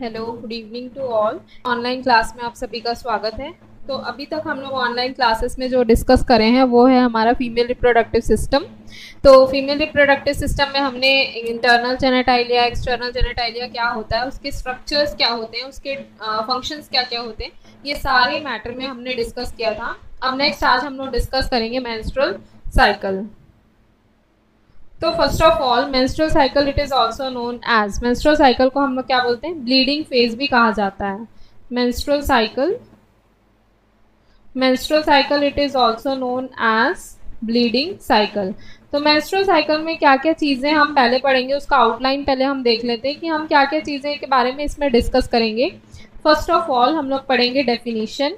Hello, good evening to all. Online class में आप सभी का स्वागत है। तो अभी तक हम लोग ऑनलाइन क्लासेस में जो डिस्कस करें हैं वो है हमारा फीमेल रिप्रोडक्टिव सिस्टम। तो फीमेल रिप्रोडक्टिव सिस्टम में हमने इंटरनल जेनेटाइलिया, एक्सटर्नल जेनेटाइलिया क्या होता है, उसके स्ट्रक्चर्स क्या होते हैं, उसके फंक्शंस क्या क्या होते हैं, ये सारे मैटर में हमने डिस्कस किया था। अब नेक्स्ट आज हम लोग डिस्कस करेंगे मेंस्ट्रुअल साइकिल। तो first of all menstrual cycle it is also known as, menstrual cycle को हम लोग क्या बोलते हैं, ब्लीडिंग फेज भी कहा जाता है। Menstrual cycle, menstrual cycle it is also known as bleeding cycle. तो मेंस्ट्रुअल साइकिल में क्या क्या चीज़ें हम पहले पढ़ेंगे, उसका आउटलाइन पहले हम देख लेते हैं कि हम क्या क्या चीज़ें के बारे में इसमें डिस्कस करेंगे। फर्स्ट ऑफ ऑल हम लोग पढ़ेंगे डेफिनीशन,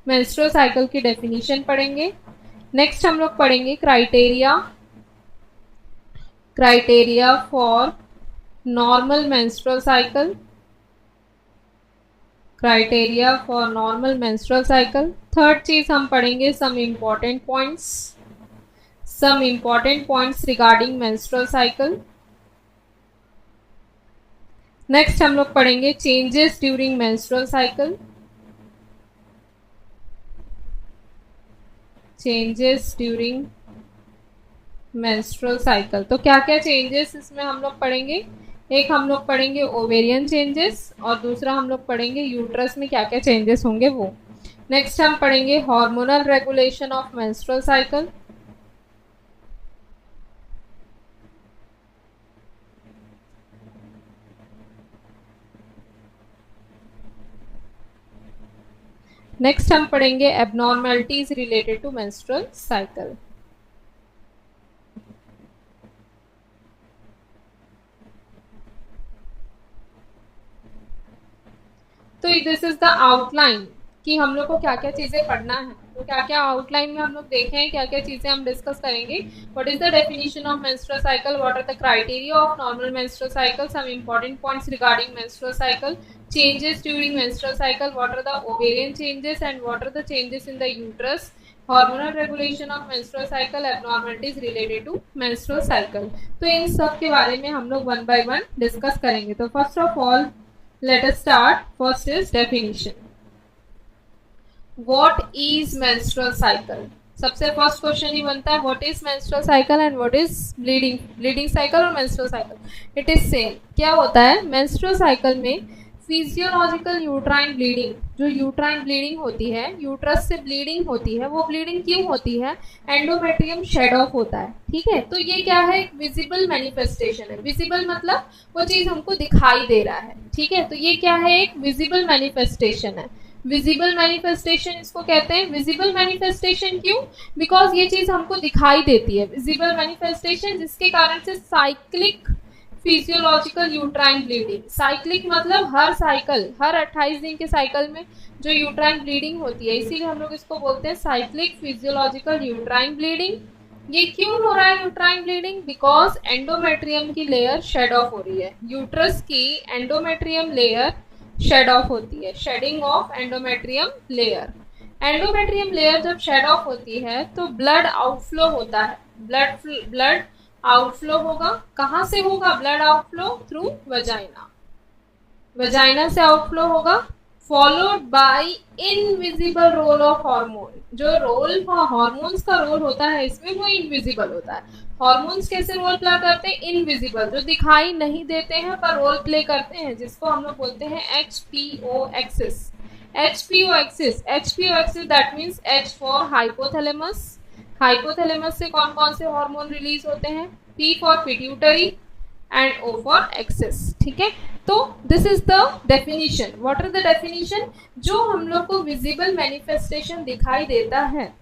मेंस्ट्रुअल साइकिल की डेफिनीशन पढ़ेंगे। नेक्स्ट हम लोग पढ़ेंगे criteria, criteria for normal menstrual cycle, criteria for normal menstrual cycle। Third चीज हम पढ़ेंगे some important points, some important points regarding menstrual cycle। Next हम लोग पढ़ेंगे changes during menstrual cycle, changes during menstrual cycle. तो क्या क्या चेंजेस इसमें हम लोग पढ़ेंगे, एक हम लोग पढ़ेंगे ओवेरियन चेंजेस और दूसरा हम लोग पढ़ेंगे यूट्रस में क्या क्या चेंजेस होंगे वो। नेक्स्ट हम पढ़ेंगे hormonal regulation of menstrual cycle. Next हम पढ़ेंगे abnormalities related to menstrual cycle. तो दिस इज द आउटलाइन कि हम लोग को क्या क्या चीजें पढ़ना है। तो क्या क्या आउटलाइन में हम लोग देखें, क्या क्या चीजें हम डिस्कस करेंगे। What is the definition of menstrual cycle, what are the criteria of normal menstrual cycle, some important points regarding menstrual cycle, changes during menstrual cycle, what are the ovarian changes and what are the changes in the uterus, hormonal regulation of menstrual cycle, abnormalities related to menstrual cycle। तो इन सब के बारे में हम लोग one by one discuss करेंगे। तो first of all let us start। First is definition, what is menstrual cycle। सबसे फर्स्ट क्वेश्चन ही बनता है what is menstrual cycle and what is bleeding cycle और menstrual cycle it is same। क्या होता है menstrual cycle में physiological uterine bleeding, जो uterine bleeding होती है, यूट्रस से ब्लीडिंग होती है, वो ब्लीडिंग क्यों होती है, एंडोमेट्रियम शेड ऑफ होता है। ठीक है, तो ये क्या है, एक विजिबल मैनिफेस्टेशन है। विजिबल मतलब वो चीज हमको दिखाई दे रहा है। ठीक है, तो ये क्या है, एक विजिबल मैनिफेस्टेशन है। विजिबल मैनिफेस्टेशन इसको कहते हैं। विजिबल मैनिफेस्टेशन क्यों, बिकॉज ये चीज हमको दिखाई देती है। विजिबल मैनिफेस्टेशन जिसके कारण से cyclic physiological uterine bleeding, cyclic मतलब हर साइकिल, हर 28 दिन के साइकिल में जो यूट्राइन ब्लीडिंग होती है, इसीलिए हम लोग इसको बोलते हैं साइक्लिक फिजियोलॉजिकल यूट्राइन ब्लीडिंग। ये क्यों हो रहा है यूट्राइन ब्लीडिंग, बिकॉज एंडोमेट्रियम की लेयर शेड ऑफ हो रही है। यूट्रस की एंडोमेट्रियम लेयर शेड ऑफ होती है, shedding of endometrium layer. Endometrium layer जब शेड ऑफ होती है तो ब्लड आउटफ्लो होता है। ब्लड आउटफ्लो होगा, कहां से होगा blood outflow, through vagina, vagina से आउटफ्लो होगा, followed by invisible role of hormone. जो रोल हार्मोन्स का रोल होता है इसमें वो इनविजिबल होता है। हार्मोन्स कैसे रोल प्ले करते हैं, इनविजिबल, जो दिखाई नहीं देते हैं पर रोल प्ले करते हैं, जिसको हम लोग बोलते हैं HPO axis. HPO axis, HPO axis that means H for hypothalamus. Hypothalamus से कौन कौन से हार्मोन रिलीज होते हैं, P for pituitary and O for access. ठीक है, तो this is the definition. What are the definition, जो हम लोग को विजिबल मैनिफेस्टेशन दिखाई देता है।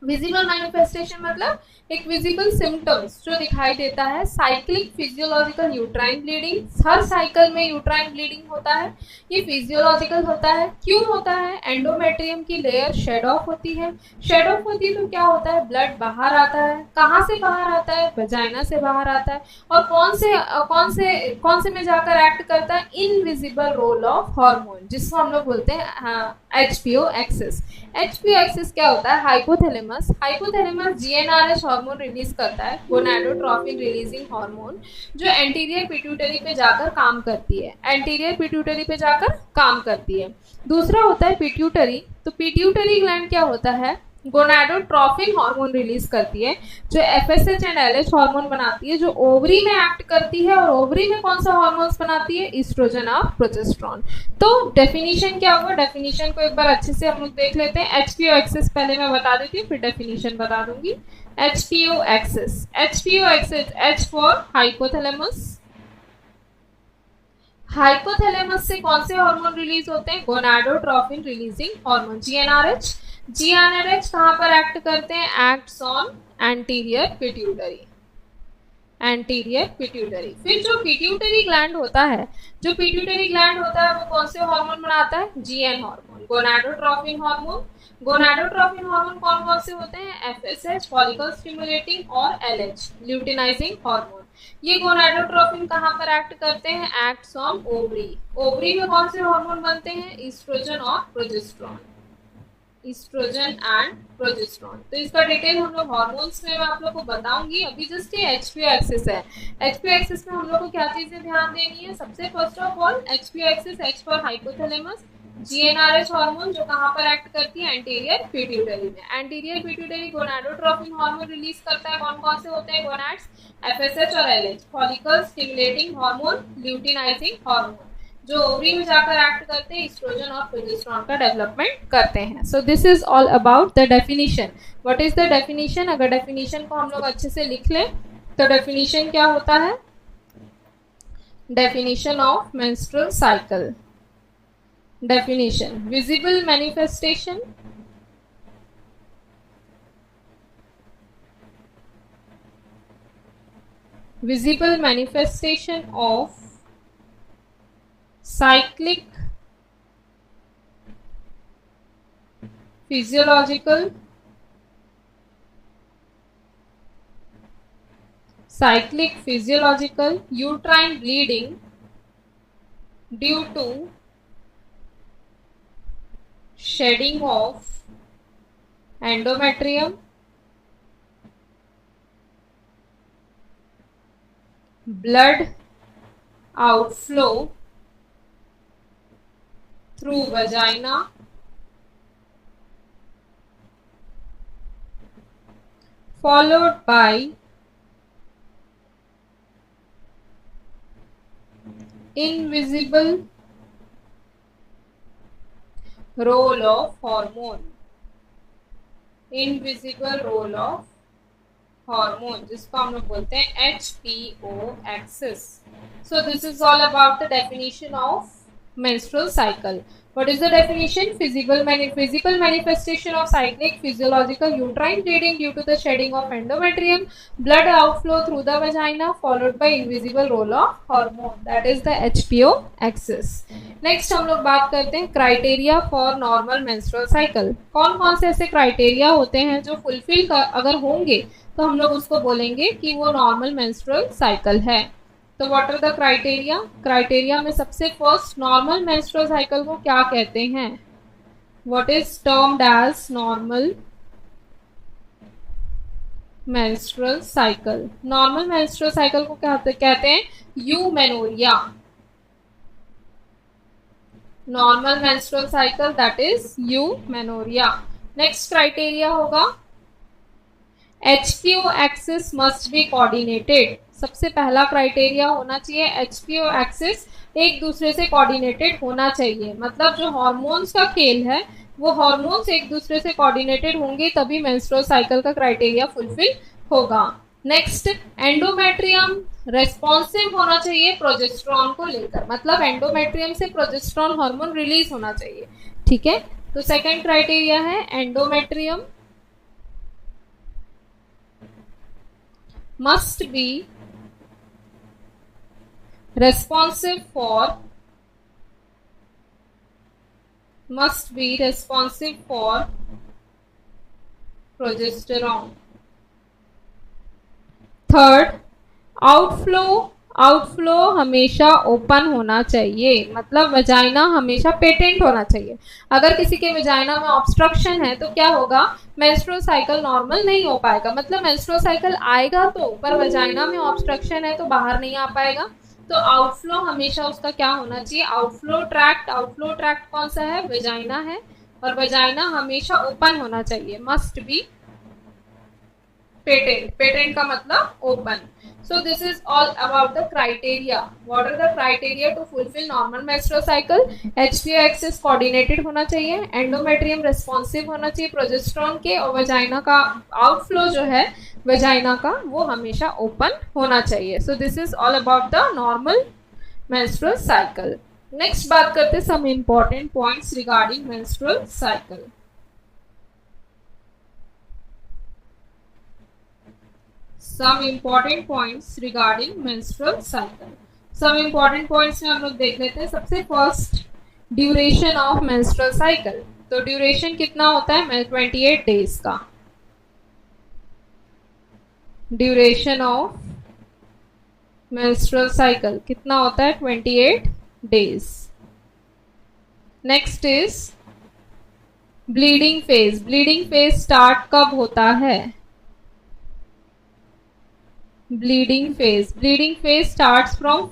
विजिबल मैनिफेस्टेशन मतलब एक विजिबल सिम्टम्स जो दिखाई देता है। साइक्लिक फिजियोलॉजिकल यूट्राइन ब्लीडिंग, हर साइकिल में यूट्राइन ब्लीडिंग होता है, ये फिजियोलॉजिकल होता है। क्यों होता है, एंडोमेट्रियम की लेयर शेड ऑफ होती है। शेड ऑफ होती है तो क्या होता है, ब्लड बाहर आता है। कहाँ से बाहर आता है, वजाइना से बाहर आता है। और कौन से में जाकर एक्ट करता है, इनविजिबल रोल ऑफ हार्मोन, जिसको हम लोग बोलते हैं HPO एक्सिस। HPO एक्सिस क्या होता है, hypothalamus hypothalamus GnRH hormone release करता है, गोनाडोट्रोपिन रिलीजिंग हार्मोन, जो एंटीरियर पिट्यूटरी पे जाकर काम करती है, एंटीरियर पिट्यूटरी पे जाकर काम करती है। दूसरा होता है पिट्यूटरी। तो पिट्यूटरी ग्लैंड क्या होता है, गोनाडोट्रोपिन हार्मोन रिलीज करती है, जो एफएसएच एंड एलएच हार्मोन बनाती है, जो ओवरी में एक्ट करती है। और ओवरी में कौन सा हार्मोन्स बनाती है, ईस्ट्रोजन और प्रोजेस्टेरोन। तो डेफिनेशन क्या होगा, डेफिनेशन को एक बार अच्छे से हम लोग देख लेते हैं। एचपीओ एक्सिस पहले मैं बता देती हूँ, फिर डेफिनेशन बता दूंगी। HBO axis, HBO axis, H for hypothalamus. Hypothalamus से कौन से हार्मोन रिलीज होते हैं, gonadotropin releasing hormone, GnRH. GnRH कहां पर एक्ट करते हैं, acts on anterior pituitary, anterior pituitary. फिर जो पिट्यूटरी ग्लैंड होता है, जो पिट्यूटरी ग्लैंड होता है वो कौन से हार्मोन बनाता है, GN hormone, gonadotropin hormone. Gonadotropin hormone कौन कौन से होते हैं, एफएसएच फॉलिकल स्टिमुलेटिंग और एलएच ल्यूटिनाइजिंग हार्मोन। ये गोनाडोट्रोपिन कहां पर एक्ट करते हैं, एक्ट्स ऑन ओवरी। ओवरी में कौन से हार्मोन बनते हैं, ईस्ट्रोजन और प्रोजेस्टेरोन, ईस्ट्रोजन एंड प्रोजेस्टेरोन। तो इसका डिटेल हम लोग हार्मोन्स में मैं आप लोग को बताऊंगी। अभी जस्ट ये एचपीओ एक्सिस है। एचपीओ एक्सिस में हम लोग को क्या चीजें ध्यान देनी है, सबसे first of all HBO axis, H for hypothalamus, GnRH hormone जो कहां पर एक्ट करती है, एंटीरियर पिट्यूटरी में। Anterior pituitary gonadotropin hormone release करता है, कौन कौन से होते हैं, गोनाड्स, एफएसएच और LH, follicle stimulating hormone, luteinizing hormone, जो ओवरी में जाकर एक्ट करते हैं, एस्ट्रोजन और प्रोजेस्टेरोन का डेवलपमेंट करते हैं। सो this is all about the definition. What is the definition, अगर डेफिनेशन को हम लोग अच्छे से लिख लें तो डेफिनेशन क्या होता है, definition of menstrual cycle. Definition, visible manifestation, visible manifestation of cyclic physiological uterine bleeding due to shedding of endometrium, blood outflow through vagina, followed by invisible role of hormone, invisible role of hormone, जिसको हम लोग बोलते हैं HPO axis. So this is all about the definition of menstrual cycle. What is the definition? Physical manifestation of cyclic physiological uterine bleeding due to the shedding of endometrium, blood outflow through the vagina, followed by invisible role of hormone. That is the HPO axis. Next हम लोग बात करते हैं criteria for normal menstrual cycle. कौन कौन से ऐसे criteria होते हैं जो फुलफिल अगर होंगे तो हम लोग उसको बोलेंगे कि वो नॉर्मल मेंस्ट्रुअल साइकिल है। तो what are the criteria, criteria में सबसे फर्स्ट नॉर्मल मेंस्ट्रुअल साइकिल को क्या कहते हैं, what is termed as normal menstrual cycle. Normal menstrual cycle को क्या कहते हैं, eumenorrhea, normal menstrual cycle that is eumenorrhea. Next criteria होगा HPO axis must be coordinated. सबसे पहला क्राइटेरिया होना चाहिए HPO एक्सिस एक दूसरे से कोऑर्डिनेटेड होना चाहिए। मतलब जो हार्मोन्स का खेल है वो हार्मोन्स एक दूसरे से कोऑर्डिनेटेड होंगे तभी मेंस्ट्रुअल साइकिल का क्राइटेरिया फुलफिल होगा। नेक्स्ट, एंडोमेट्रियम रेस्पॉन्सिव होना चाहिए प्रोजेस्टेरोन को लेकर, मतलब एंडोमेट्रियम से प्रोजेस्टेरोन हार्मोन रिलीज होना चाहिए। ठीक है, तो सेकंड क्राइटेरिया है endometrium must be responsive for progesterone. Third, outflow outflow हमेशा ओपन होना चाहिए, मतलब वजाइना हमेशा पेटेंट होना चाहिए। अगर किसी के वजाइना में ऑब्स्ट्रक्शन है तो क्या होगा, मेंस्ट्रुअल साइकिल नॉर्मल नहीं हो पाएगा, मतलब मेंस्ट्रुअल साइकिल आएगा तो, पर वजाइना में ऑब्स्ट्रक्शन है तो बाहर नहीं आ पाएगा। तो आउटफ्लो हमेशा उसका क्या होना चाहिए, आउटफ्लो ट्रैक्ट। आउटफ्लो ट्रैक्ट कौन सा है, वजाइना है, और वजाइना हमेशा ओपन होना चाहिए, मस्ट बी पेटेंट। पेटेंट का मतलब open. So this is all about the criteria. What are the criteria to fulfill normal menstrual cycle? HPO axis coordinated होना चाहिए, एंडोमेट्रियम रेस्पॉन्सिव होना चाहिए प्रोजेस्टेरोन के, और वजाइना का आउटफ्लो जो है वजाइना का वो हमेशा ओपन होना चाहिए। So this is all about the normal menstrual cycle. Next बात करते हैं some important points regarding menstrual cycle. Some important points regarding menstrual cycle. Some important points में हम लोग देख लेते हैं। सबसे first, duration of menstrual cycle। तो ड्यूरेशन कितना होता है, 28 डेज का। ड्यूरेशन ऑफ menstrual cycle कितना होता है, 28 days. Next is bleeding phase. Bleeding phase start कब होता है, bleeding phase starts from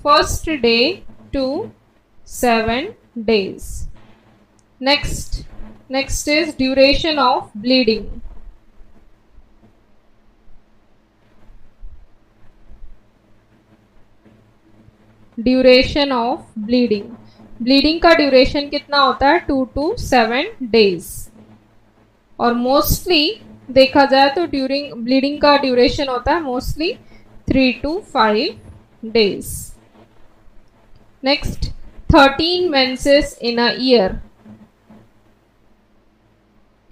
first day, to 7 days. Next is duration of bleeding. Duration of bleeding. Bleeding का ड्यूरेशन कितना होता है, 2 to 7 डेज। और मोस्टली देखा जाए तो ड्यूरिंग ब्लीडिंग का ड्यूरेशन होता है mostly 3 to 5 days. Next, 13 menses in a year.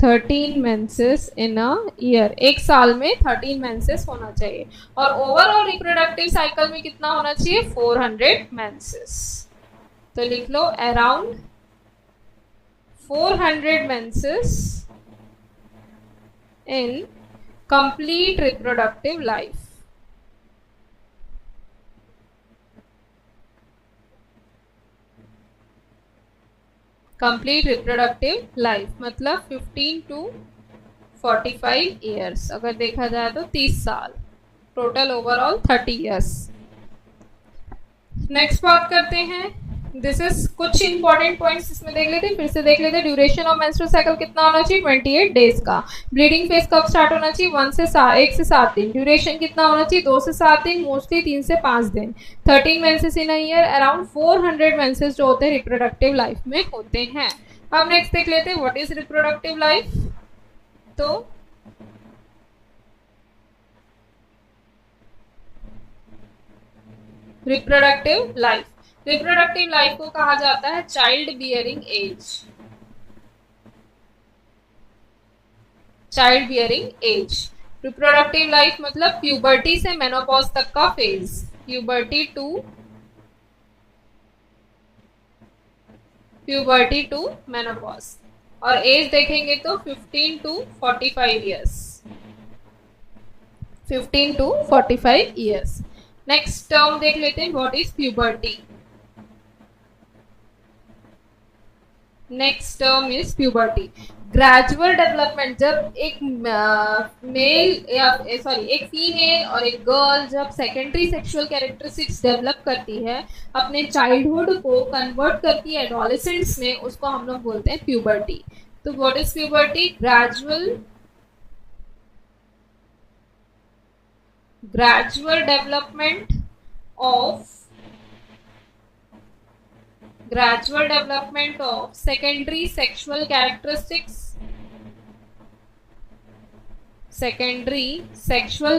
13 menses in a year, एक साल में 13 मेंसेस होना चाहिए। और ओवरऑल रिप्रोडक्टिव साइकिल में कितना होना चाहिए, 400 मेंसेस। तो लिख लो around 400 menses in complete reproductive life. Complete reproductive life मतलब 15 to 45 years। अगर देखा जाए तो 30 साल, टोटल ओवरऑल 30 years। नेक्स्ट बात करते हैं, दिस इज कुछ इंपॉर्टेंट पॉइंट्स इसमें देख लेते हैं, फिर से देख लेते हैं। ड्यूरेशन ऑफ मेंस्ट्रुअल साइकिल कितना होना चाहिए, 28 डेज का। ब्लीडिंग फेज कब स्टार्ट होना चाहिए, 1 से 7 दिन। ड्यूरेशन कितना होना चाहिए, 2 से 7 दिन, मोस्टली 3 से 5 दिन। 13 menses in a year, around 400 menses जो होते हैं रिप्रोडक्टिव लाइफ में होते हैं। अब नेक्स्ट देख लेते हैं व्हाट इज रिप्रोडक्टिव लाइफ। तो रिप्रोडक्टिव लाइफ, रिप्रोडक्टिव लाइफ को कहा जाता है child bearing age. Child bearing age, reproductive life मतलब प्यूबर्टी से मेनोपॉज तक का फेज, प्यूबर्टी टू मेनोपॉज। और एज देखेंगे तो 15 to 45 years, 15 to 45 years. Next term देख लेते हैं, what is puberty. Next term is puberty, gradual development. जब एक एक फीमेल और एक गर्ल जब सेकेंडरी सेक्सुअल कैरेक्टरिस्टिक्स डेवलप करती है, अपने चाइल्डहुड को कन्वर्ट करती है एडोलेसेंस में, उसको हम लोग बोलते हैं प्यूबर्टी। तो what is puberty, gradual development of secondary sexual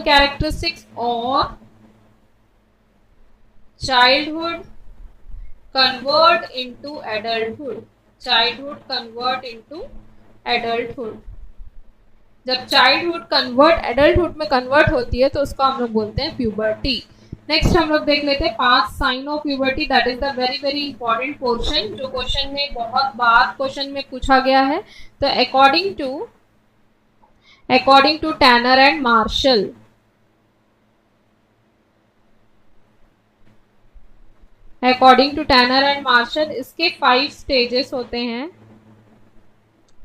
characteristics or childhood convert into adulthood। जब चाइल्डहुड कन्वर्ट एडल्टहुड में कन्वर्ट होती है तो उसको हम लोग बोलते हैं प्यूबर्टी। नेक्स्ट हम लोग देख लेते हैं 5 sign of puberty. That is the very very important portion जो क्वेश्चन में बहुत बार क्वेश्चन में पूछा गया है। तो according to Tanner and Marshall, according to Tanner and Marshall इसके 5 स्टेजेस होते हैं,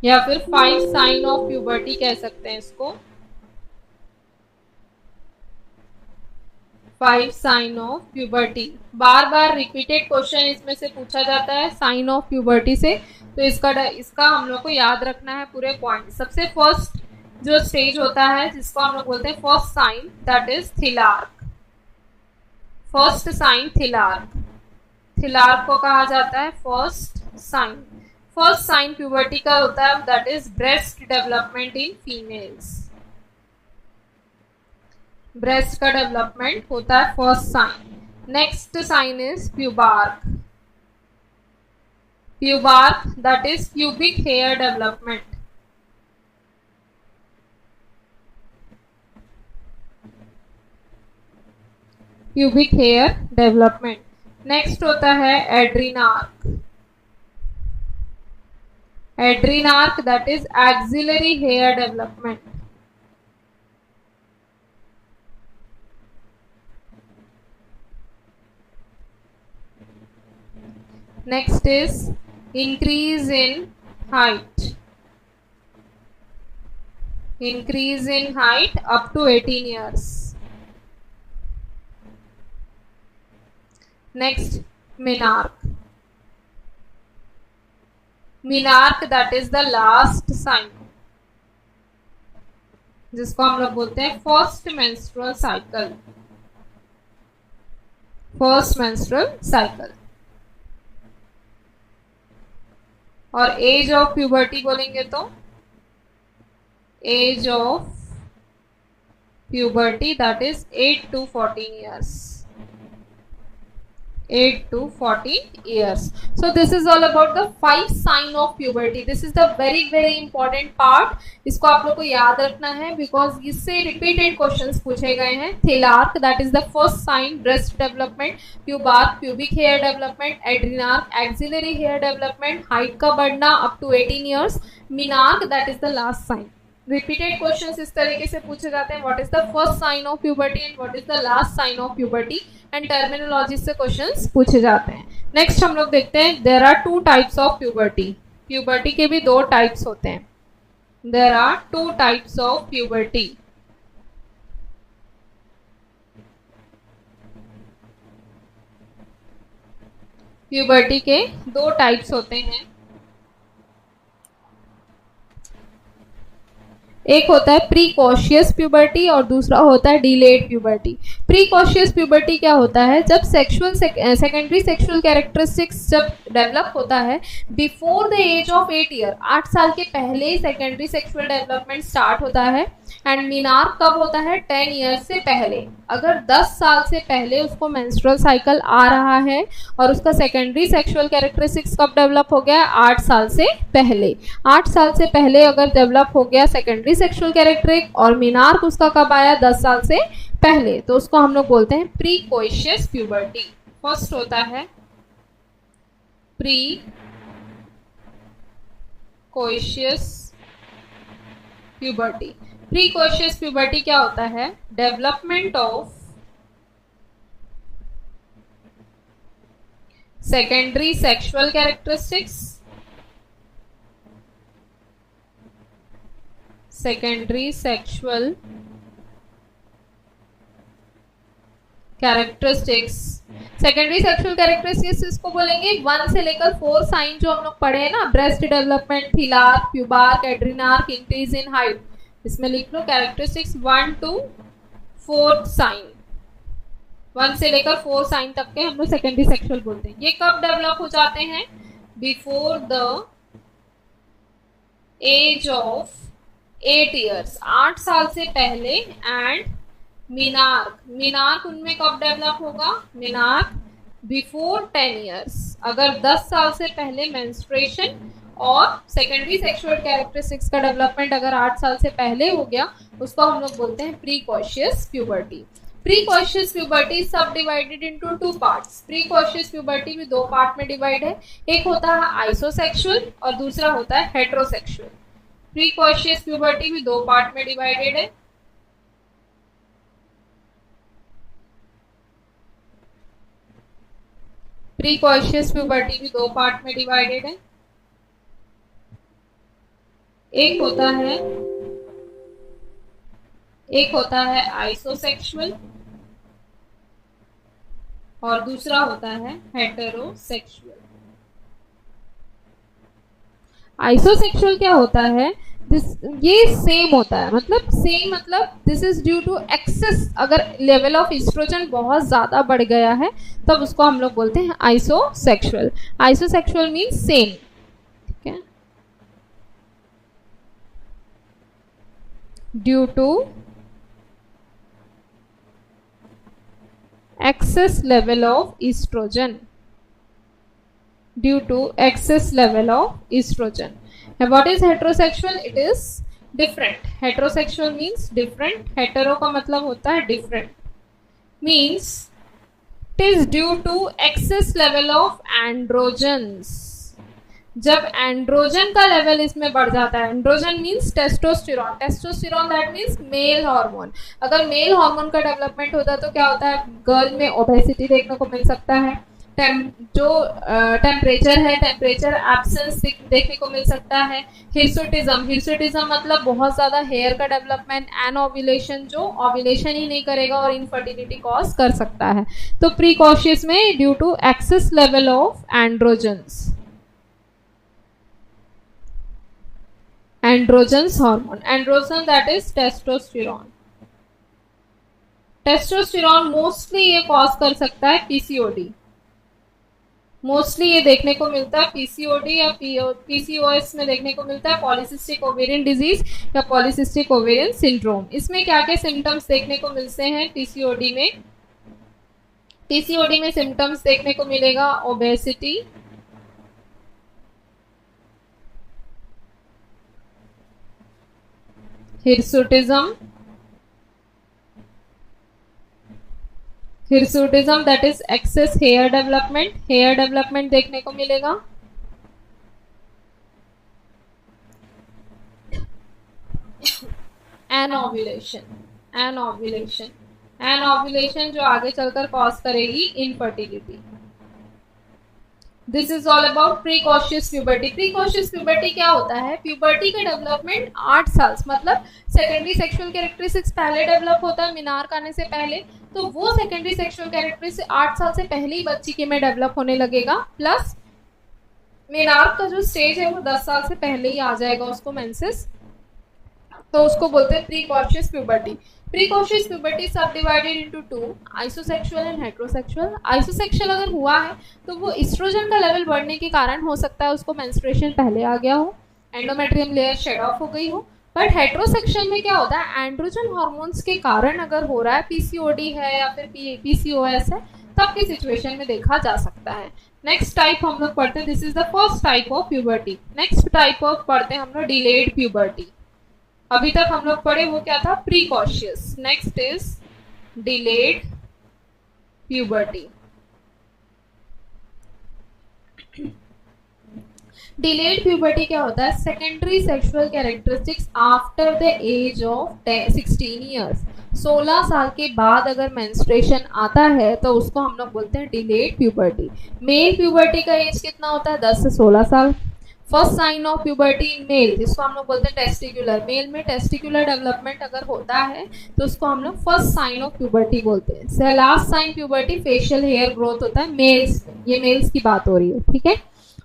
या फिर 5 साइन ऑफ प्यूबर्टी कह सकते हैं इसको, 5 साइन ऑफ प्यूबर्टी। बार बार रिपीटेड क्वेश्चन इसमें से पूछा जाता है साइन ऑफ प्यूबर्टी से, तो इसका हम लोग को याद रखना है पूरे पॉइंट। सबसे फर्स्ट जो स्टेज होता है जिसको हम लोग बोलते हैं first sign, that is thelarche. First sign thelarche, thelarche को कहा जाता है first sign. First sign puberty का होता है that is breast development in females, breast का डेवलपमेंट होता है first sign. Next sign is pubarche, pubarche that is pubic hair development, pubic hair development. Next होता है adrenarche, adrenarche that is axillary hair development. Next is increase in height, increase in height up to 18 years. Next, menarche, menarche that is the last sign जिसको हम लोग बोलते हैं first menstrual cycle, first menstrual cycle. और age of puberty बोलेंगे तो age of puberty that is 8 to 14 years, 8 to 14 years. So this is all about the 5 sign of puberty. This is the very important part. इसको आप लोग को याद रखना है बिकॉज इससे रिपीटेड क्वेश्चंस पूछे गए हैं। Thelarche that is the first sign breast development, pubarche pubic hair development, adrenarche axillary hair development, height का बढ़ना up to 18 years, menarche that is the last sign. Repeated questions इस तरीके से पूछे जाते हैं, what is the first sign of puberty and what is the last sign of puberty, and terminology से questions पूछे जाते हैं। नेक्स्ट हम लोग देखते हैं there are 2 types of puberty, puberty के भी 2 टाइप्स होते हैं। There are 2 types of puberty. Puberty के 2 टाइप्स होते हैं, एक होता है प्रीकॉशियस प्यूबर्टी और दूसरा होता है डिलेड प्यूबर्टी। प्रीकॉशियस प्यूबर्टी क्या होता है, जब सेकेंडरी सेक्सुअल कैरेक्टरिस्टिक्स जब डेवलप होता है before the age of 8 year, 8 साल के पहले सेकेंडरी सेक्सुअल डेवलपमेंट स्टार्ट होता है। एंड मिनार्क कब होता है, 10 ईयर्स से पहले। अगर 10 साल से पहले उसको मेंस्ट्रुअल साइकिल आ रहा है और उसका सेकेंडरी सेक्सुअल कैरेक्टरिस्टिक्स कब डेवलप हो गया, 8 साल से पहले। 8 साल से पहले अगर डेवलप हो गया सेकेंडरी सेक्सुअल कैरेक्टरिस्टिक और मिनार्क उसका कब आया, 10 साल से पहले, तो उसको हम लोग बोलते हैं प्रीकॉशियस प्यूबर्टी। फर्स्ट होता है प्रीकॉशियस प्यूबर्टी। प्रीकॉशियस प्यूबर्टी क्या होता है, development of secondary sexual characteristics, secondary sexual characteristics. Secondary sexual characteristics इसको बोलेंगे 1 से लेकर 4 साइन जो हम लोग पढ़े हैं ना, breast development, thelarche, pubarche, adrenarche, increase in height, इसमें लिख लो कैरेक्टरिस्टिक्स 1 to 4 साइन, 1 से लेकर 4 साइन तक के हम लोग सेकेंडरी सेक्सुअल बोलते हैं। ये कब डेवलप हो जाते हैं, before the age of 8 years, 8 साल से पहले। एंड मिनार्क, मिनार्क उनमें कब डेवलप होगा, मिनार्क बिफोर 10 ईयर्स, अगर 10 साल से पहले मेंस्ट्रुएशन और सेकेंडरी सेक्सुअल कैरेक्टरिस्टिक्स का डेवलपमेंट अगर 8 साल से पहले हो गया, उसको हम लोग बोलते हैं प्रीकॉशियस प्यूबर्टी। प्रीकॉशियस प्यूबर्टी सब divided into 2 parts. Precocious puberty भी 2 पार्ट में डिवाइड है, एक होता है आइसोसेक्सुअल और दूसरा होता है हेटेरोसेक्सुअल। प्रीकॉशियस प्यूबर्टी भी 2 पार्ट में डिवाइडेड है। प्रीकॉशियस प्यूबर्टी भी 2 पार्ट में डिवाइडेड है। एक होता है आइसोसेक्सुअल और दूसरा होता है हेटेरोसेक्सुअल। आइसोसेक्सुअल क्या होता है? ये सेम होता है, मतलब this is due to excess, अगर लेवल ऑफ एस्ट्रोजन बहुत ज़्यादा बढ़ गया है तब उसको हम लोग बोलते हैं आइसोसेक्सुअल। आइसोसेक्सुअल मीन्स सेम, ठीक है, due to excess level of estrogen, due to excess level of estrogen. And what is heterosexual? It is different. Heterosexual means different. Hetero का मतलब होता है different, means it is due to excess level of androgens. जब androgen का level इसमें बढ़ जाता है, androgen means testosterone, testosterone that means male hormone. अगर मेल हार्मोन का डेवलपमेंट होता है तो क्या होता है, गर्ल में ओबेसिटी देखने को मिल सकता है, टेम्परेचर है, टेम्परेचर एब्सेंस देखने को मिल सकता है। हिर्सुटिज्म मतलब बहुत ज़्यादा हेयर का डेवलपमेंट, एनओव्यूलेशन जो ओव्यूलेशन ही नहीं करेगा और इनफर्टिलिटी कॉज कर सकता है। तो प्रीकॉशियस में due to excess level of androgens, androgens hormone, androgen that is testosterone। Testosterone mostly ये कॉज कर सकता है पीसीओडी, मोस्टली ये देखने को मिलता है पीसीओडी या पीसीओएस में देखने को मिलता है, पॉलीसिस्टिक ओवेरियन डिजीज या पॉलीसिस्टिक ओवेरियन सिंड्रोम। इसमें क्या क्या सिम्टम्स देखने को मिलते हैं पीसीओडी में? पीसीओडी में सिम्टम्स देखने को मिलेगा obesity, hirsutism that is excess hair development देखने को मिलेगा। एनओव्यूलेशन जो आगे चलकर कॉज करेगी infertility. This is all about precocious puberty. Precocious puberty क्या होता है? प्यूबर्टी का डेवलपमेंट 8 साल, मतलब सेकेंडरी सेक्सुअल कैरेक्टरिस्टिक्स पहले डेवलप होता है मिनार्क आने से पहले, तो वो सेकेंडरी सेक्सुअल कैरेक्टरिस्टिक्स 8 साल से पहले ही बच्ची के में डेवलप होने लगेगा, प्लस मिनार्क का जो स्टेज है वो 10 साल से पहले ही आ जाएगा उसको मेंसेस, तो उसको बोलते हैं प्रीकॉशियस प्यूबर्टी। प्रीकॉशियस प्यूबर्टी सब डिवाइडेड इनटू 2, आइसोसेक्सुअल एंड हेटेरोसेक्सुअल। आइसोसेक्सुअल अगर हुआ है तो वो एस्ट्रोजन का लेवल बढ़ने के कारण हो सकता है उसको मेंस्ट्रुएशन पहले आ गया हो, एंडोमेट्रियम लेयर शेड ऑफ हो गई हो। बट हेटेरोसेक्सुअल में क्या होता है, एंड्रोजन हार्मोन्स के कारण अगर हो रहा है, पीसीओडी है या फिर पीसीओएस है, तब की सिचुएशन में देखा जा सकता है। नेक्स्ट टाइप हम लोग पढ़ते हैं, this is the first type of puberty. Next type of पढ़ते हैं हम लोग डिलेड प्यूबर्टी। अभी तक हम लोग पढ़े वो क्या था, precocious. Next is delayed puberty. Delayed puberty क्या होता है? Secondary sexual characteristics after the age of 16 years. 16 साल के बाद अगर मेंस्ट्रुएशन आता है तो उसको हम लोग बोलते हैं डिलेड प्यूबर्टी। मेल प्यूबर्टी का एज कितना होता है? 10 से 16 साल। First sign of puberty in male, जिसको हम लोग बोलते हैं टेस्टिकुलर, मेल में टेस्टिकुलर डेवलपमेंट अगर होता है तो उसको हम लोग फर्स्ट साइन ऑफ प्यूबर्टी बोलते हैं। Last sign puberty facial hair growth होता है मेल्स में, ये मेल्स की बात हो रही है, ठीक है।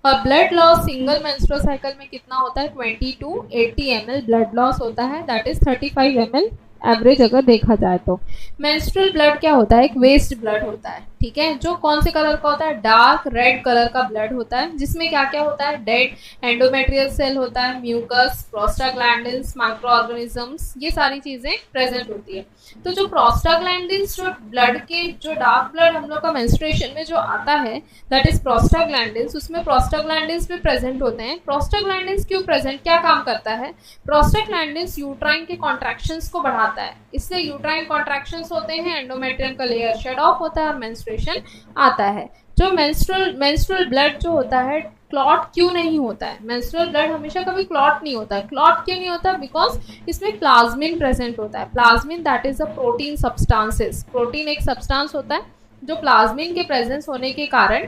और blood loss single menstrual cycle में कितना होता है? 20 to 80 ml ब्लड लॉस होता है, दैट इज 35 ml एवरेज अगर देखा जाए तो। मेंस्ट्रुअल ब्लड क्या होता है? एक वेस्ट ब्लड होता है, ठीक है, जो कौन से कलर का होता है? डार्क रेड कलर का ब्लड होता है, जिसमें क्या क्या होता है? डेड एंडोमेट्रियल सेल होता है, म्यूकस, प्रोस्टाग्लैंडिन्स, माइक्रो ऑर्गेनिजम्स, ये सारी चीजें प्रेजेंट होती है। तो जो प्रोस्टाग्लैंडिन्स, जो ब्लड के जो डार्क ब्लड हम लोग का मेंस्ट्रुएशन में जो आता है दैट इज प्रोस्टाग्लैंडिन्स, उसमें प्रोस्टाग्लैंडिन्स भी प्रेजेंट होते हैं। प्रोस्टाग्लैंडिन्स क्यों प्रेजेंट, क्या काम करता है? प्रोस्टाग्लैंडिन्स यूट्राइन के कॉन्ट्रैक्शंस को बढ़ाता आता है, इससे यूट्राइन कॉन्ट्रैक्शंस होते हैं, एंडोमेट्रियम का लेयर शेड ऑफ होता है और मेंस्ट्रुएशन आता है। जो मेंस्ट्रुअल ब्लड जो होता है क्लॉट क्यों नहीं होता है? मेंस्ट्रुअल ब्लड हमेशा कभी क्लॉट नहीं होता है। क्लॉट क्यों नहीं होता? बिकॉज इसमें प्लाज्मिन प्रेजेंट होता है। Plasmin that is a protein substances. Protein एक सब्सटेंस होता है जो प्लाज्मिन के प्रेजेंस होने के कारण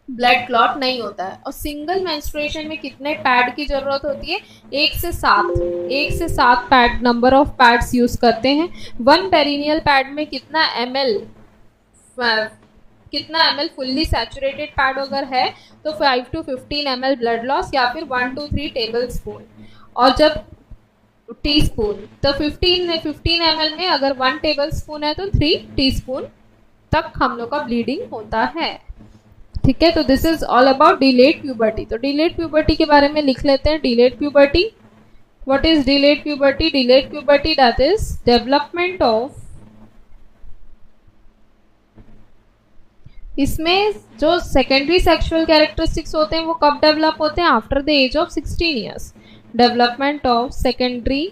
ब्लड क्लॉट नहीं होता है। और सिंगल मेंस्ट्रुएशन में कितने पैड की जरूरत होती है? 1 से 7 pad, number of pads use करते हैं। 1 पेरिनियल पैड में कितना ml फुल्ली सैचुरेटेड पैड अगर है तो 5 to 15 ml ब्लड लॉस, या फिर 1 to 3 टेबल स्पून, और जब टी स्पून, तो 15 ml में अगर 1 टेबल स्पून है तो 3 टीस्पून तक हम लोग का ब्लीडिंग होता है। ठीक है, तो this is all about delayed puberty. तो डिलेड प्यूबर्टी के बारे में लिख लेते हैं। Delayed puberty, what is delayed puberty? Delayed puberty that is development of, इसमें जो सेकेंडरी सेक्सुअल कैरेक्टरिस्टिक्स होते हैं वो कब डेवलप होते हैं? After the age of 16 years. Development of secondary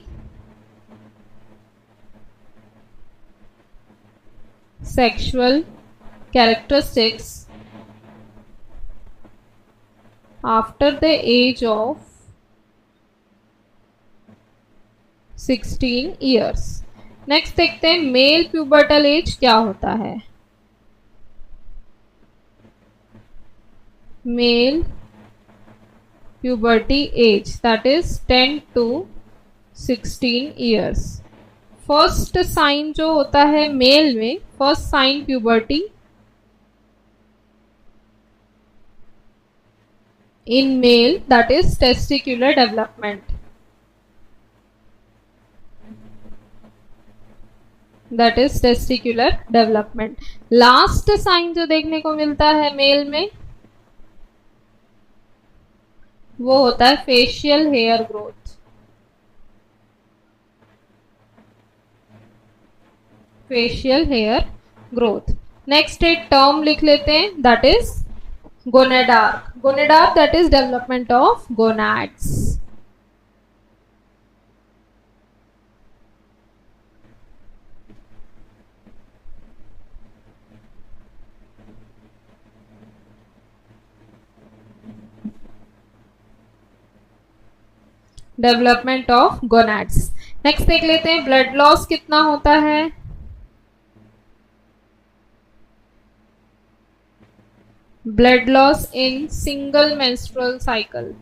sexual characteristics after the age of 16 years. Next देखते हैं मेल प्यूबर्टल एज क्या होता है। Male puberty age that is 10 to 16 years. First sign जो होता है मेल में, first sign puberty in male that is testicular development. that is testicular development. Last sign जो देखने को मिलता है मेल में वो होता है facial hair growth. Facial hair growth. Next एक टर्म लिख लेते हैं that is gonadarche. Gonadarche that is development of gonads. Development of gonads. Next देख लेते हैं ब्लड लॉस कितना होता है। Blood loss in single menstrual cycle.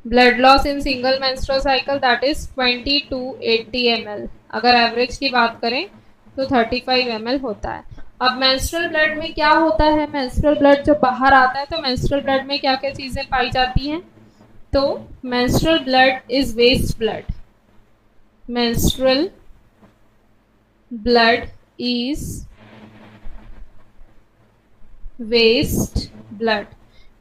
Blood loss in single menstrual cycle that is 20 to 80 ml। अगर average की बात करें तो 35 ml होता है। अब मेंस्ट्रुअल ब्लड में क्या होता है? मेंस्ट्रुअल ब्लड जब बाहर आता है तो मेंस्ट्रुअल ब्लड में क्या क्या चीजें पाई जाती हैं? तो menstrual blood is waste blood. Menstrual blood is waste blood.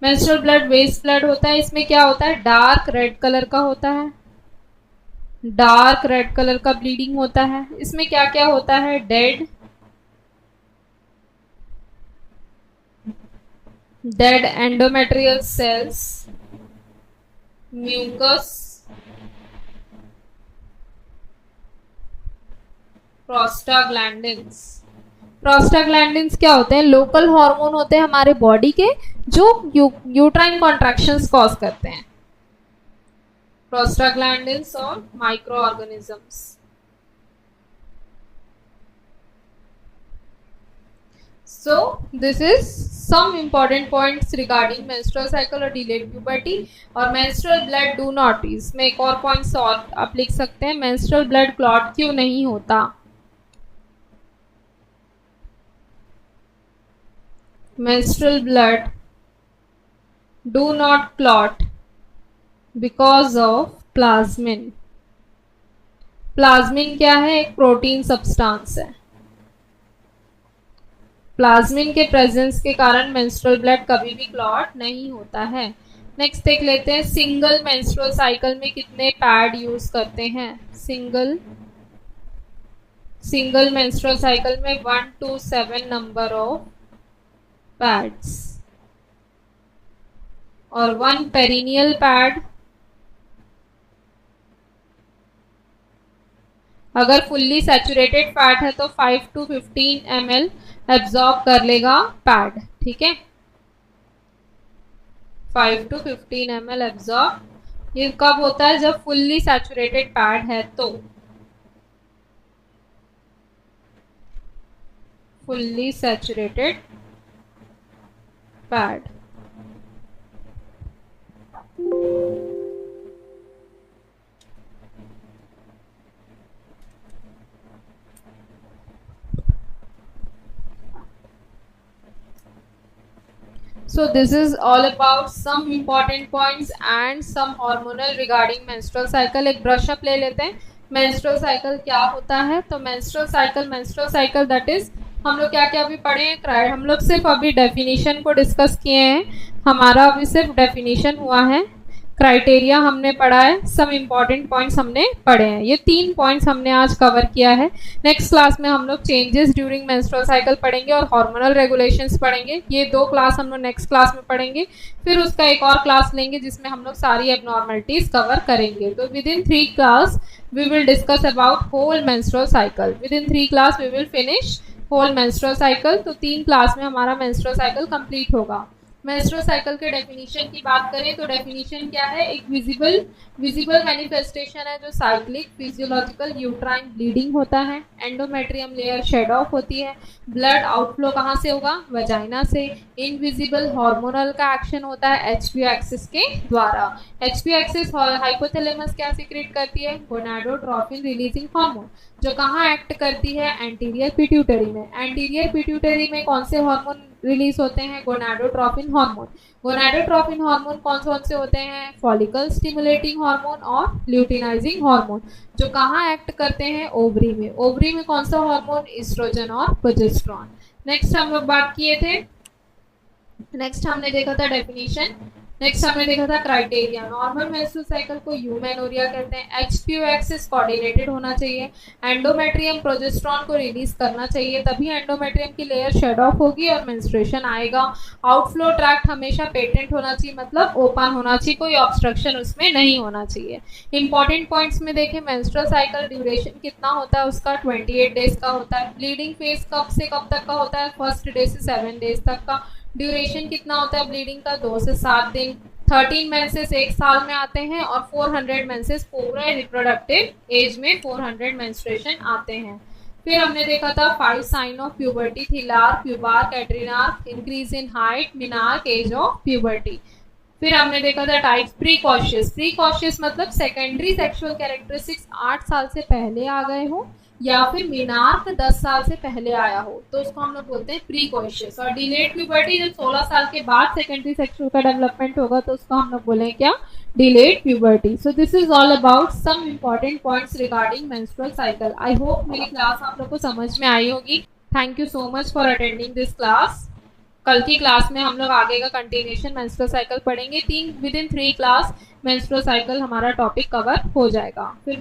Menstrual blood waste blood होता है। इसमें क्या होता है? डार्क रेड कलर का होता है। डार्क रेड कलर का ब्लीडिंग होता है। इसमें क्या क्या होता है? Dead endometrial cells, mucus, prostaglandins. Prostaglandins क्या होते हैं? लोकल हार्मोन होते हैं हमारे बॉडी के जो यूट्राइन कॉन्ट्रैक्शंस कॉज करते हैं। प्रोस्टाग्लैंडिन्स और micro organisms. So this is some important points regarding menstrual cycle और delayed puberty। और menstrual blood do not, इसमें एक और पॉइंट्स और आप लिख सकते हैं। menstrual blood clot क्यों नहीं होता? menstrual blood do not clot because of plasmin। Plasmin क्या है? एक प्रोटीन सब्सटेंस है। प्लाज्मिन के प्रेजेंस के कारण मेंस्ट्रुअल ब्लड कभी भी क्लॉट नहीं होता है। नेक्स्ट देख लेते हैं सिंगल मेंस्ट्रुअल साइकिल में कितने पैड यूज करते हैं। सिंगल मेंस्ट्रुअल साइकिल में 1 to 7 नंबर ऑफ पैड्स, और 1 पेरिनियल पैड अगर फुल्ली सैचुरेटेड फैट है तो 5 to 15 ml एब्जॉर्ब कर लेगा पैड, ठीक है, 5 to 15 ml एब्जॉर्ब। ये कब होता है? जब फुल्ली सैचुरेटेड पैड है तो, fully saturated pad. So this is all about some important points and some hormonal regarding menstrual cycle। एक ब्रश अप ले लेते हैं। menstrual cycle क्या होता है? तो menstrual cycle that is, हम लोग क्या क्या अभी पढ़े हैं? हम लोग सिर्फ अभी डेफिनेशन को डिस्कस किए हैं, हमारा अभी सिर्फ डेफिनेशन हुआ है। क्राइटेरिया हमने पढ़ा है, सम इम्पॉर्टेंट पॉइंट्स हमने पढ़े हैं। ये 3 पॉइंट्स हमने आज कवर किया है। नेक्स्ट क्लास में हम लोग चेंजेस ड्यूरिंग मेंस्ट्रुअल साइकिल पढ़ेंगे और हार्मोनल रेगुलेशंस पढ़ेंगे। ये 2 क्लास हम लोग नेक्स्ट क्लास में पढ़ेंगे, फिर उसका एक और क्लास लेंगे जिसमें हम लोग सारी एबनॉर्मलिटीज कवर करेंगे। तो within 3 class we will discuss about whole menstrual cycle. Within 3 class we will finish whole menstrual cycle. तो 3 क्लास में हमारा मेंस्ट्रुअल साइकिल कंप्लीट होगा। मेंस्ट्रुअल साइकिल के डेफिनेशन की बात करें तो डेफिनेशन क्या है? एक विजिबल मैनिफेस्टेशन है जो साइक्लिक फिजियोलॉजिकल यूट्राइन ब्लीडिंग होता है, एंडोमेट्रियम लेयर शेड ऑफ होती है, ब्लड आउटफ्लो कहाँ से होगा? वजाइना से। इनविजिबल हार्मोनल का एक्शन होता है एचपीओ एक्सिस के द्वारा। एचपीओ एक्सिस हाइपोथैलेमस क्या सीक्रेट करती है? गोनाडोट्रोपिन रिलीजिंग हार्मोन, जो कहाँ एक्ट करती है? एंटीरियर पिट्यूटरी में। एंटीरियर पिट्यूटरी में कौन से हार्मोन रिलीज होते हैं? Gonadotropin hormone. गोनाडोट्रोपिन हार्मोन कौन से होते हैं? फॉलिकल स्टिमुलेटिंग हार्मोन और ल्यूटिनाइजिंग हार्मोन, जो कहाँ एक्ट करते हैं? ओवरी में। ओवरी में कौन सा हार्मोन? एस्ट्रोजन और प्रोजेस्टेरॉन। नेक्स्ट हम लोग बात किए थे, नेक्स्ट हमने देखा था डेफिनेशन, नेक्स्ट हमने देखा था क्राइटेरिया। नॉर्मल मेंस्ट्रुअल साइकिल को यूमेनोरिया कहते हैं। एचपीओ एक्सिस कोऑर्डिनेटेड होना चाहिए, एंडोमेट्रियम प्रोजेस्टेरॉन को रिलीज करना चाहिए, तभी एंडोमेट्रियम की लेयर शेड ऑफ होगी और मेंस्ट्रुएशन आएगा। आउटफ्लो ट्रैक्ट हमेशा पेटेंट होना चाहिए, मतलब ओपन होना चाहिए, कोई ऑब्स्ट्रक्शन उसमें नहीं होना चाहिए। इंपॉर्टेंट पॉइंट्स में देखें, मेंस्ट्रुअल साइकिल ड्यूरेशन कितना होता है उसका? 28 डेज का होता है। ब्लीडिंग फेज कब से कब तक का होता है? फर्स्ट डे से 7 डेज तक का। ड्यूरेशन कितना होता है ब्लीडिंग का? 2 से 7 दिन। 13 मेंसेस 1 साल में आते हैं और 400 मेंसेस पूरे रिप्रोडक्टिव एज में 400 मेंस्ट्रुएशन आते हैं। फिर हमने देखा था 5 sign of puberty thelarche, pubarche, adrenarche, increase in height, menarche, age of puberty. फिर हमने देखा था टाइप्स। प्रीकॉशियस मतलब सेकेंडरी सेक्सुअल कैरेक्टरिस्टिक्स 8 साल से पहले आ गए हो या फिर मिनार्क 10 साल से पहले आया हो तो उसको हम लोग बोलते हैं प्रीकॉशियस। और डिलेड प्यूबर्टी जब 16 साल के बाद सेकेंडरी सेक्सुअल का डेवलपमेंट होगा तो उसको हम लोग बोलेंगे क्या? Delayed puberty. So this is all about some important points regarding menstrual cycle. I hope मेरी क्लास आप लोग को समझ में आई होगी। Thank you so much for attending this class. कल की क्लास में हम लोग आगे का कंटिन्यूएशन मेंस्ट्रुअल साइकिल पढ़ेंगे। Within 3 class menstrual cycle हमारा टॉपिक कवर हो जाएगा। फिर